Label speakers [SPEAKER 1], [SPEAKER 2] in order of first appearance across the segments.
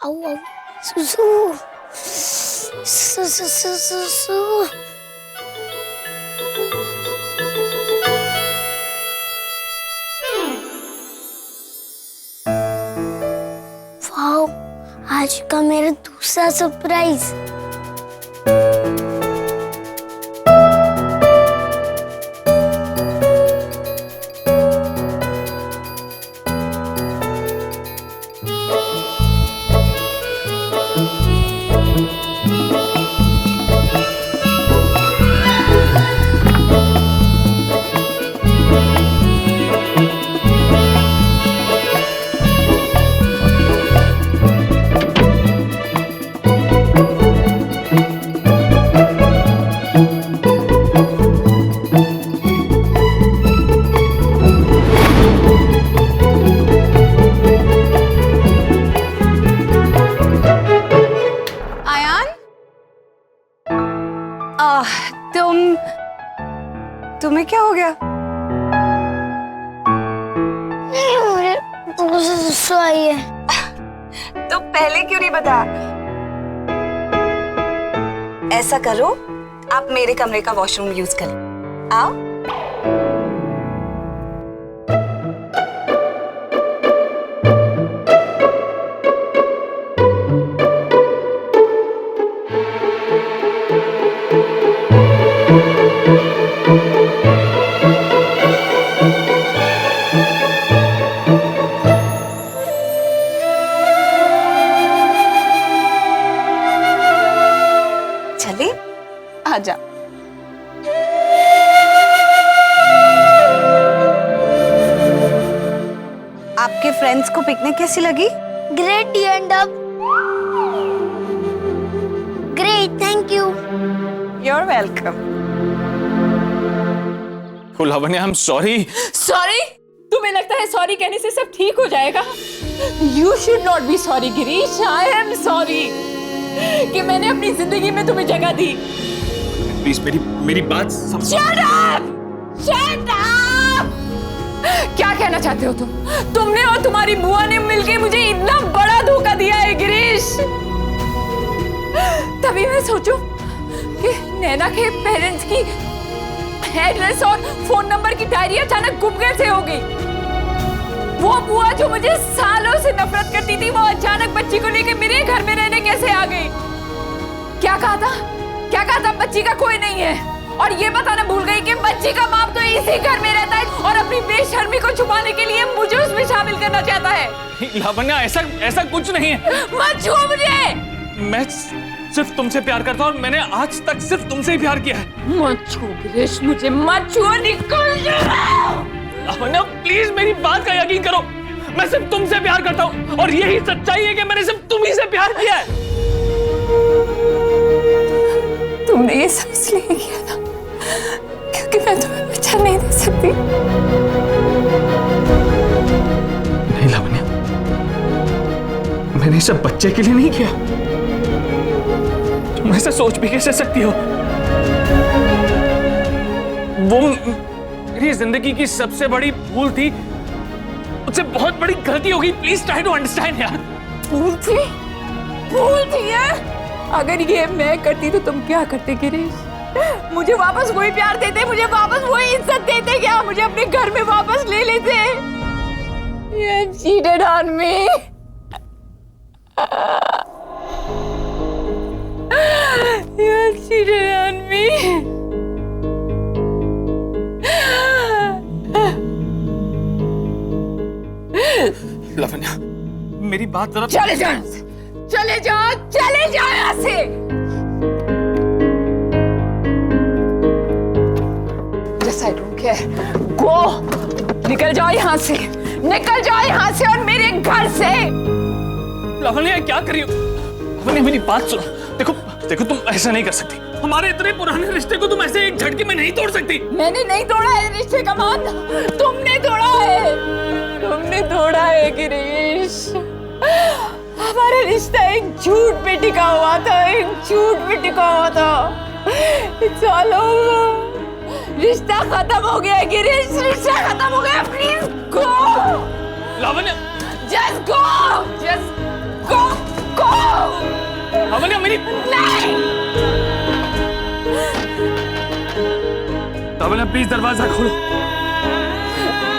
[SPEAKER 1] आओ आओ सुसु सु वाओ, आज का मेरा दूसरा सरप्राइज।
[SPEAKER 2] तुम्हें क्या हो गया?
[SPEAKER 1] मुझे सुसु आई है।
[SPEAKER 2] तो पहले क्यों नहीं बताया? ऐसा करो, आप मेरे कमरे का वॉशरूम यूज करें। आओ। चले, आजा। आपके फ्रेंड्स को पिकनिक कैसी लगी?
[SPEAKER 1] Great, and up great, thank you.
[SPEAKER 2] You're welcome.
[SPEAKER 3] Lavanya, I am sorry.
[SPEAKER 4] Sorry? तुम्हें लगता है सॉरी कहने से सब ठीक हो जाएगा? You should not be sorry, Girish. I am sorry कि मैंने अपनी जिंदगी में तुम्हें जगह दी।
[SPEAKER 3] प्लीज मेरी बात समझ।
[SPEAKER 4] Shut up! Shut up! क्या कहना चाहते हो तुम? तुमने और तुम्हारी बुआ ने मिलके मुझे इतना बड़ा धोखा दिया है गिरीश। तभी मैं सोचूं कि नैना के पेरेंट्स की एड्रेस और फोन नंबर की डायरी अचानक गुम कैसे हो गई। वो बुआ जो मुझे सालों से नफरत करती थी, वो अचानक बच्ची को लेकर मेरे घर में रहने कैसे आ गई? क्या कहा था? क्या कहा था? बच्ची का कोई नहीं है। और ये बताना भूल गई कि बच्ची का बाप तो इसी घर में रहता है और अपनी बेशर्मी को छुपाने के लिए मुझे उसमें शामिल करना चाहता है।
[SPEAKER 3] लावण्य, ऐसा कुछ नहीं है।
[SPEAKER 4] मत छुओ मुझे।
[SPEAKER 3] मैं सिर्फ तुमसे प्यार करता हूँ और मैंने आज तक सिर्फ तुमसे ही प्यार किया है।
[SPEAKER 4] मत छुओ गिरीश, मुझे मत छुओ, निकल जाओ।
[SPEAKER 3] लावण्य, प्लीज मेरी बात का यकीन करो। मैं सिर्फ तुमसे प्यार करता हूँ और यही सच्चाई है कि मैंने सिर्फ तुम्ही से प्यार किया है।
[SPEAKER 4] तुमने ये सब इसलिए किया था क्योंकि मैं तुम्हें बच्चा नहीं दे सकती।
[SPEAKER 3] नहीं लावण्य, मैंने सब बच्चे के लिए नहीं किया। तुम ऐसा सोच भी कैसे सकती हो? वो मेरी जिंदगी की सबसे बड़ी भूल थी, मुझसे बहुत बड़ी गलती हो गई। प्लीज ट्राई टू अंडरस्टैंड यार।
[SPEAKER 4] भूल थी? भूल थी है? अगर ये मैं करती तो तुम क्या करते गिरीश? मुझे वापस वही प्यार देते, मुझे वापस वही इज्जत देते क्या? मुझे अपने घर में वापस ले लेते? You cheated on me. You cheated on me.
[SPEAKER 3] लावण्य, मेरी बात जरा।
[SPEAKER 4] चले जाओ, चले जाओ, चले जाओ यहाँ से। Yes, I don't care. Go, निकल जाओ यहाँ से, निकल जाओ यहाँ से और मेरे घर से।
[SPEAKER 3] लावण्य, क्या कर रही हो? लावण्य, मेरी बात सुनो। देखो तुम ऐसा नहीं कर सकती। हमारे इतने पुराने रिश्ते को तुम ऐसे एक झटके में नहीं तोड़ सकती।
[SPEAKER 4] मैंने नहीं तोड़ा है रिश्ते का मान, तुमने तोड़ा है। तुमने तोड़ा है गिरीश। हमारा रिश्ता एक झूठ पे टिका हुआ था, एक झूठ पे टिका हुआ था। It's all over. रिश्ता खत्म हो गया गिरीश, रिश्ता खत्म हो गया। Please go.
[SPEAKER 3] Lavanya,
[SPEAKER 4] Just go. Just go.
[SPEAKER 3] मेरी लावण्या प्लीज दरवाजा खोलो।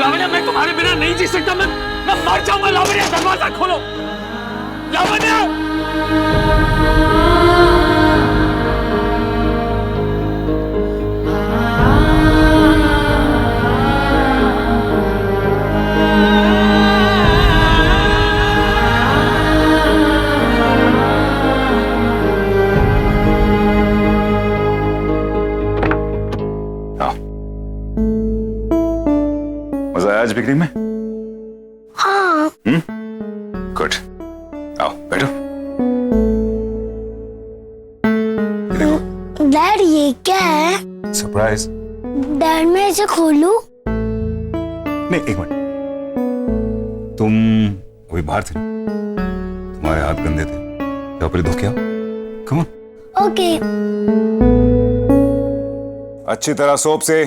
[SPEAKER 3] लावण्या मैं तुम्हारे बिना नहीं जी सकता, मैं मर जाऊंगा। लावण्या दरवाजा खोलो। लावण्या
[SPEAKER 5] मजा आया आज पिकनिक में?
[SPEAKER 1] हाँ।
[SPEAKER 5] गुड। आओ बैठो।
[SPEAKER 1] डैड ये क्या है?
[SPEAKER 5] सरप्राइज।
[SPEAKER 1] डैड मैं इसे खोलूं?
[SPEAKER 5] नहीं, एक मिनट। तुम अभी बाहर थे, तुम्हारे हाथ गंदे थे, जाओ पहले धो के आओ। Come on.
[SPEAKER 1] ओके।
[SPEAKER 5] अच्छी तरह सोप से।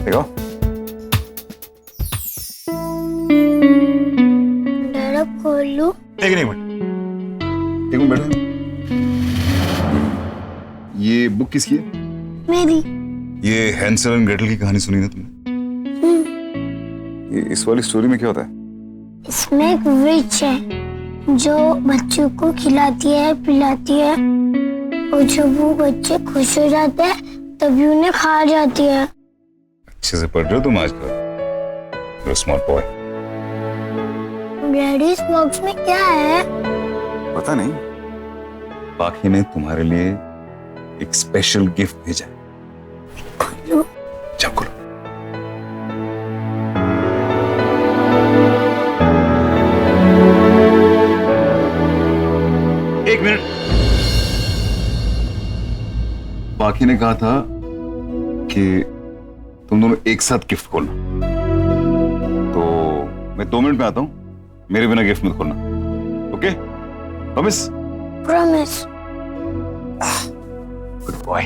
[SPEAKER 5] देखो,
[SPEAKER 1] डैड अब खोलूं?
[SPEAKER 5] एक मिनट, एक मिनट बैठो। ये बुक किसकी है?
[SPEAKER 1] मेरी।
[SPEAKER 5] ये हैंसल एंड ग्रेटल की कहानी सुनी ना तुमने? ये इस वाली स्टोरी में क्या होता है?
[SPEAKER 1] इसमें एक विच है जो बच्चों को खिलाती है पिलाती है, और जब वो बच्चे खुश हो जाते हैं तभी उन्हें खा जाती है।
[SPEAKER 5] अच्छे से पढ़ रहे हो तुम आजकल। You're a smart boy।
[SPEAKER 1] Daddy इस बॉक्स में क्या है?
[SPEAKER 5] पता नहीं, बाकी ने तुम्हारे लिए एक स्पेशल गिफ्ट भेजा है।
[SPEAKER 1] खोलूं?
[SPEAKER 5] जाओ खोलो। एक मिनट। बाकी ने कहा था कि तुम दोनों एक साथ गिफ्ट खोलना, तो मैं 2 मिनट में आता हूं। मेरे बिना गिफ्ट मत खोलना, okay? Promise?
[SPEAKER 1] Promise.
[SPEAKER 5] Good boy.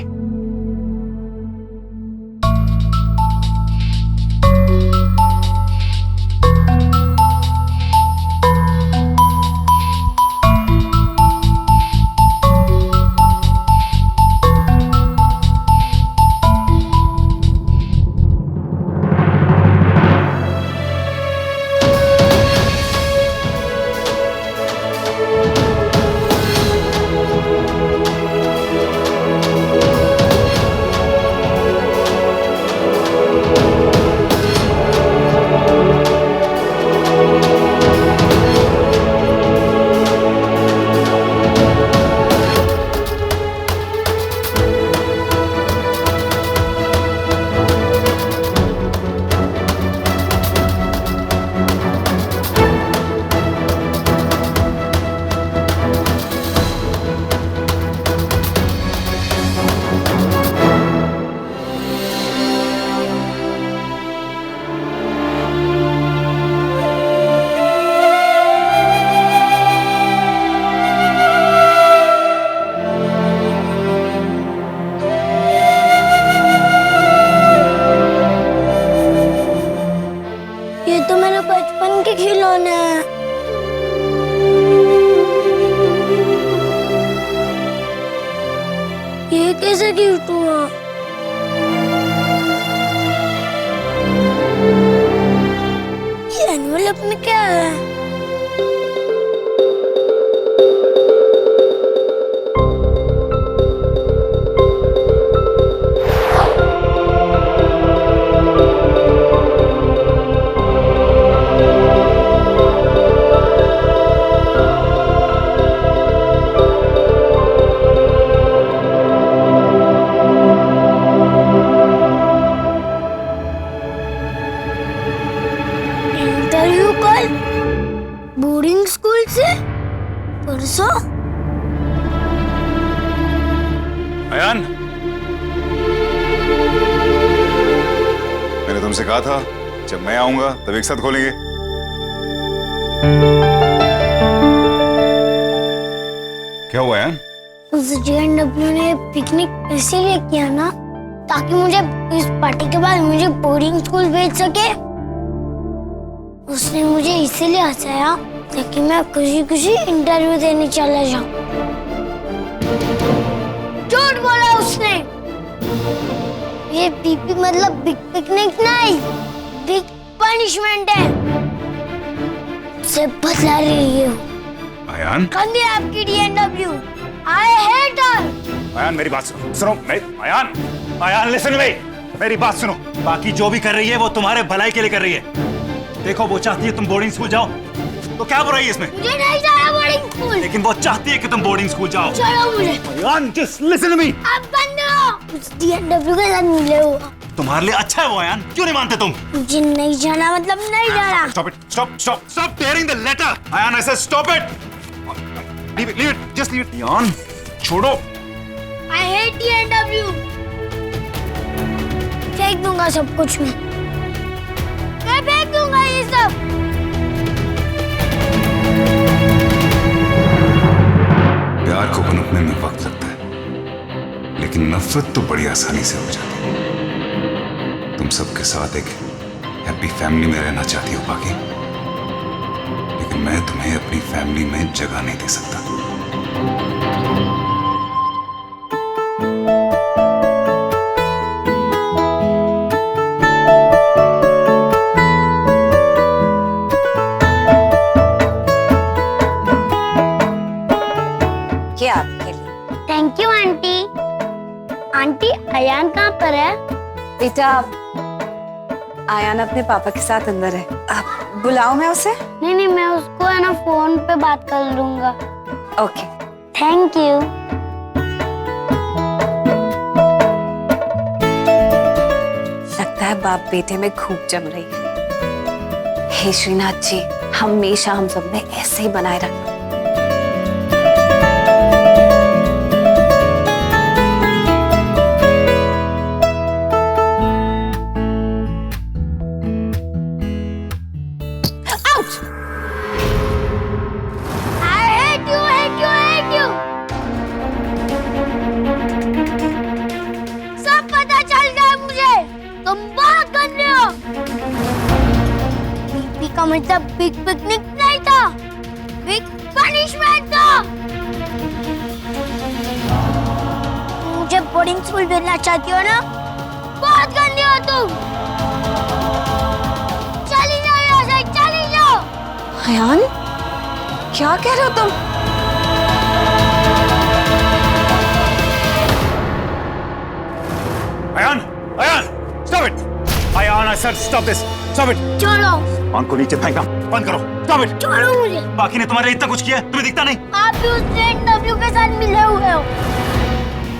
[SPEAKER 1] के खिलौने हैं। ये कैसे गिफ्ट हुआ? ये एनवेलप में क्या है? इंटरव्यू कल बोर्डिंग स्कूल से परसों।
[SPEAKER 5] अयान, तुमसे कहा था जब मैं आऊंगा तब एक साथ खोलेंगे। क्या हुआ यार?
[SPEAKER 1] उस JNW ने पिकनिक इसीलिए किया ना ताकि मुझे इस पार्टी के बाद मुझे बोर्डिंग स्कूल भेज सके। उसने मुझे इसीलिए हंसाया ताकि मैं खुशी खुशी इंटरव्यू देने चला जाऊं। झूठ बोला उसने। ये बीपी मतलब बिग पिकनिक नहीं, बिग पनिशमेंट है। से बदला रही हूँ।
[SPEAKER 5] आयान,
[SPEAKER 1] गंदी आपकी JNW। I hate her।
[SPEAKER 5] Ayaan मेरी बात सुनो। आयान लिसन मी, मेरी बात सुनो। बाकी जो भी कर रही है वो तुम्हारे भलाई के लिए कर रही है। देखो वो चाहती है तुम बोर्डिंग स्कूल जाओ, तो क्या बुराई है इसमें?
[SPEAKER 1] मुझे नहीं जाना बोर्डिंग स्कूल।
[SPEAKER 5] लेकिन वो चाहती है कि तुम बोर्डिंग स्कूल जाओ।
[SPEAKER 1] चलो मुझे।
[SPEAKER 5] Ayaan just listen to me.
[SPEAKER 1] अब बंद करो। उस JNW के साथ मिले हो।
[SPEAKER 5] तुम्हारे लिए अच्छा है वो आयान, क्यों नहीं मानते तुम?
[SPEAKER 1] मुझे नहीं जाना मतलब नहीं जाना।
[SPEAKER 5] Stop it! Stop tearing the letter! Ayaan, I said stop it! Leave it, just leave it. Ayaan, छोड़ो।
[SPEAKER 1] I hate JNW। फेंक दूंगा सब कुछ मैं फेंक दूंगा ये सब।
[SPEAKER 5] प्यार को पनपने में वक्त लगता है, लेकिन नफरत तो बड़ी आसानी से हो जाती है। तुम सबके साथ एक हैप्पी फैमिली में रहना चाहती हो बाकी, लेकिन मैं तुम्हें अपनी फैमिली में जगह नहीं दे सकता।
[SPEAKER 2] ये आपके लिए।
[SPEAKER 1] Thank you aunty. Aunty Ayaan कहाँ पर है?
[SPEAKER 2] बेटा आयान अपने पापा के साथ अंदर है। आप बुलाओ मैं उसे।
[SPEAKER 1] नहीं मैं उसको है ना फोन पे बात कर लूंगा।
[SPEAKER 2] Okay
[SPEAKER 1] thank you.
[SPEAKER 2] लगता है बाप बेटे में खूब जम रही है। हे श्रीनाथ जी, हमेशा हम सब में ऐसे ही बनाए रखना।
[SPEAKER 1] का मतलब बिग पिकनिक नहीं था, बिग पनिशमेंट था। मुझे बोर्डिंग स्कूल भेजना चाहती हो ना? बहुत गंदी हो तुम। चली जाओ यहाँ से, चली जाओ।
[SPEAKER 2] आयान क्या कह रहे हो तुम?
[SPEAKER 5] Ayaan, stop it! Ayaan, I said stop this. Stop it.
[SPEAKER 1] छोड़ो।
[SPEAKER 5] आंख को नीचे फेंकना बंद करो। Stop it.
[SPEAKER 1] छोड़ो मुझे।
[SPEAKER 5] बाकी ने तुम्हारे लिए इतना कुछ किया है, तुम्हें दिखता नहीं?
[SPEAKER 1] आप भी उस JNW के साथ मिले हुए हो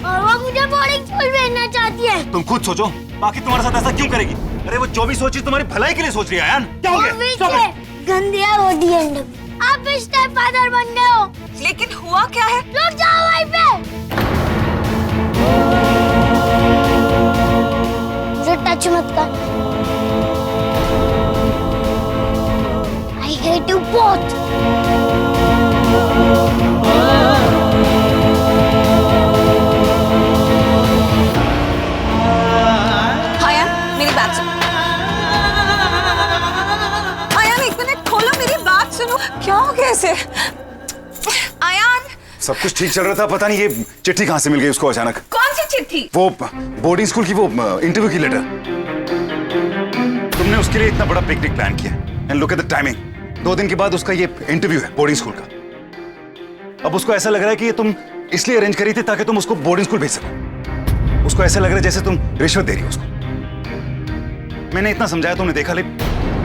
[SPEAKER 1] और वो मुझे बोर्डिंग स्कूल भेजना चाहती है।
[SPEAKER 5] तुम खुद सोचो, बाकी तुम्हारे साथ ऐसा क्यों करेगी? अरे वो जो भी सोची तुम्हारी भलाई के लिए सोच रही है। आयान क्या हो गया? Stop it.
[SPEAKER 1] गंदिया वो JNW। आप स्टेप फादर बन गए हो।
[SPEAKER 2] लेकिन हुआ क्या है?
[SPEAKER 1] रुक जाओ वहीं पे। मुझे टच मत कर। I hate you both.
[SPEAKER 2] Ayaan मेरी बात सुनो। आयान एक मिनट खोलो, मेरी बात सुनो। क्या हो गया इसे? आयान
[SPEAKER 5] सब कुछ ठीक चल रहा था, पता नहीं ये चिट्ठी कहाँ से मिल गई उसको अचानक।
[SPEAKER 2] कौन सी चिट्ठी?
[SPEAKER 5] वो बोर्डिंग स्कूल की वो इंटरव्यू की लेटर। तुमने उसके लिए इतना बड़ा पिकनिक प्लान किया and look at the timing. 2 दिन के बाद उसका ये इंटरव्यू है बोर्डिंग स्कूल का। अब उसको ऐसा लग रहा है कि ये तुम इसलिए अरेंज करी थी ताकि तुम उसको बोर्डिंग स्कूल भेज सको। उसको ऐसा लग रहा है जैसे तुम रिश्वत दे रही हो उसको। मैंने इतना समझाया, तुमने देखा लेकिन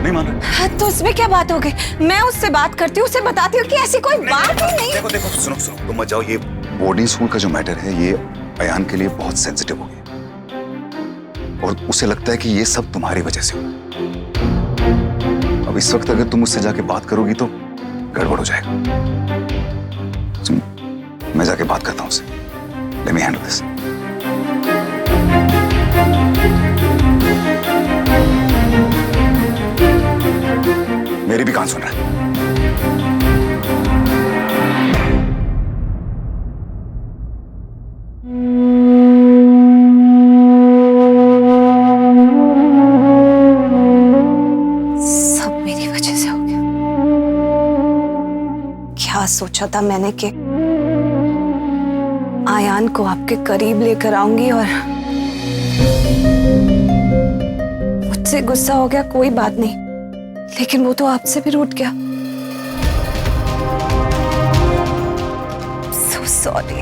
[SPEAKER 5] नहीं मान रहा।
[SPEAKER 2] तो उसमें क्या बात हो गई? मैं उससे बात करती हूँ, उससे बताती हूँ कि ऐसी कोई बात ही नहीं।
[SPEAKER 5] देखो सुनो तुम मत जाओ। ये बोर्डिंग स्कूल का जो मैटर है ये अयान के लिए बहुत सेंसिटिव हो गया और उसे लगता है कि ये सब तुम्हारी वजह से हुआ। अब इस वक्त अगर तुम उससे जाके बात करोगी तो गड़बड़ हो जाएगा। मैं जाके बात करता हूँ उससे। Let me handle this. कान सुन रहा है।
[SPEAKER 2] सब मेरी वजह से हो गया। क्या सोचा था मैंने कि आयान को आपके करीब लेकर आऊंगी और मुझसे गुस्सा हो गया, कोई बात नहीं, लेकिन वो तो आपसे भी रूठ गया। So sorry।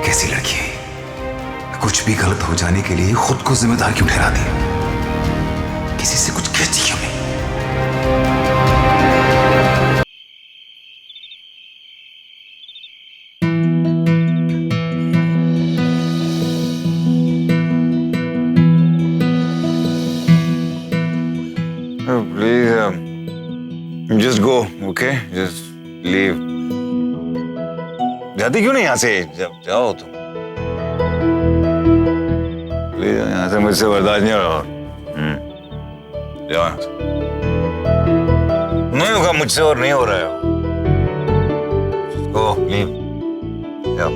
[SPEAKER 5] कैसी लड़की है, कुछ भी गलत हो जाने के लिए खुद को जिम्मेदार क्यों ठहराती है? किसी से कुछ कहती क्यों नहीं? Please, just go, okay? Just leave. जाती क्यों नहीं यहाँ से? जाओ तुम। प्लीज, यहाँ से मुझसे बर्दाश्त नहीं हो रहा। जाओ यहाँ से। नहीं होगा मुझसे और नहीं हो रहा है। Go, leave. जाओ।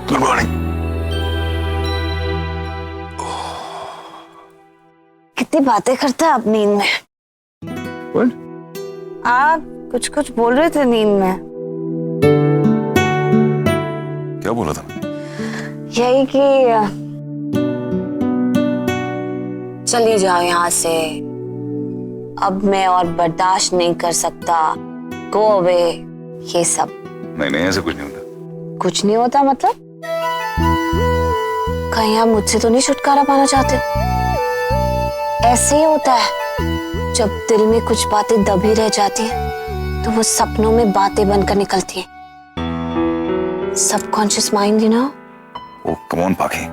[SPEAKER 2] Good morning. कितनी बातें करता है आप नींद में।
[SPEAKER 5] What?
[SPEAKER 2] आप कुछ कुछ बोल रहे थे नींद में।
[SPEAKER 5] क्या बोला था?
[SPEAKER 2] यही कि चली जाओ यहाँ से, अब मैं और बर्दाश्त नहीं कर सकता, गो अवे, ये सब।
[SPEAKER 5] नहीं, ऐसे कुछ नहीं होता।
[SPEAKER 2] कुछ नहीं होता मतलब? कहीं आप मुझसे तो नहीं छुटकारा पाना चाहते? ऐसे ही होता है, जब दिल में कुछ बातें दबी रह जाती हैं, तो वो सपनों में बातें बनकर निकलती हैं। Subconscious mind, you know.
[SPEAKER 5] Oh come on Pakhi,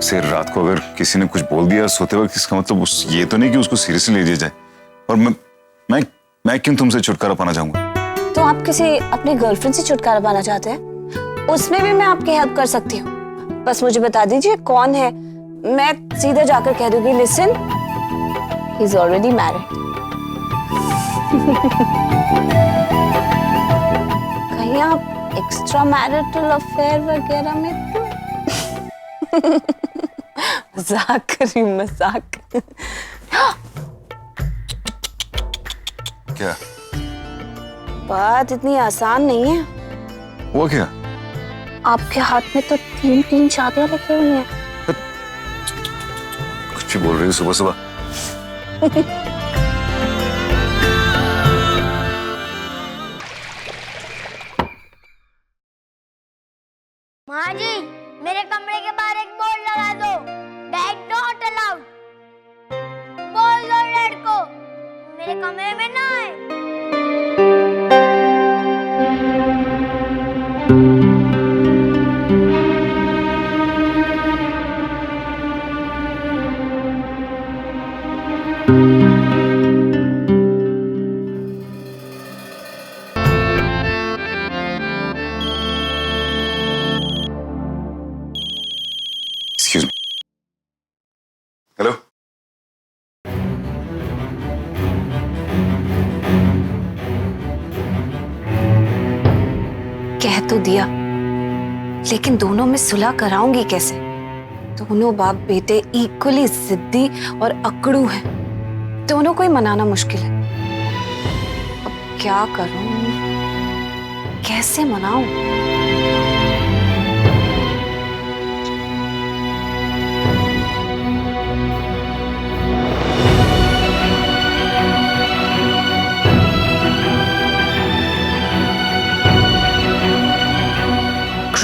[SPEAKER 5] से रात को अगर किसी ने कुछ बोल दिया सोते वक्त, इसका मतलब ये तो नहीं कि उसको सीरियसली ले लिया जाए। और मैं क्यों तुमसे छुटकारा पाना चाहूंगा?
[SPEAKER 2] तो आप किसी अपनी गर्लफ्रेंड से छुटकारा पाना चाहते हैं? उसमें भी मैं आपकी हेल्प कर सकती हूँ। बस मुझे बता दीजिए कौन है, मैं सीधे जाकर कह दूंगी, listen, he is already married. कहीं आप एक्स्ट्रा मैरिटल अफेयर वगैरह में तो मजाक कर रही हूँ, मजाक।
[SPEAKER 5] क्या
[SPEAKER 2] बात इतनी आसान नहीं है।
[SPEAKER 5] वो क्या?
[SPEAKER 2] आपके हाथ में तो 3 शादियां लिखी हुई हैं।
[SPEAKER 5] कुछ भी बोल रही है सुबह सुबह।
[SPEAKER 1] माँ जी, मेरे कमरे के बाहर एक बोर्ड लगा दो, डैड नॉट अलाउड। बोल दो डैड को मेरे कमरे में ना आए।
[SPEAKER 5] Excuse me. Hello?
[SPEAKER 2] कह तो दिया, लेकिन दोनों में सुलह कराऊंगी कैसे? दोनों बाप बेटे इक्वली जिद्दी और अकड़ू हैं। दोनों को ही मनाना मुश्किल है। अब क्या करूं? कैसे मनाऊं?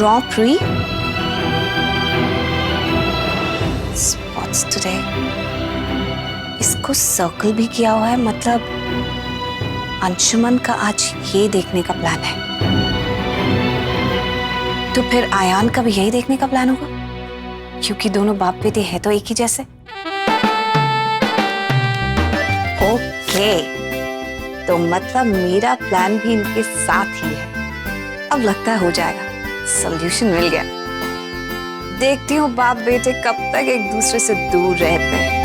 [SPEAKER 2] Draw pre spots today. इसको सर्कल भी किया हुआ है, मतलब अंशुमन का आज ये देखने का प्लान है। तो फिर आयान का भी यही देखने का प्लान होगा, क्योंकि दोनों बाप बेटे हैं तो एक ही जैसे। ओके, तो मतलब मेरा प्लान भी इनके साथ ही है। अब लगता है हो जाएगा, सॉल्यूशन मिल गया। देखती हूँ बाप बेटे कब तक एक दूसरे से दूर रहते हैं।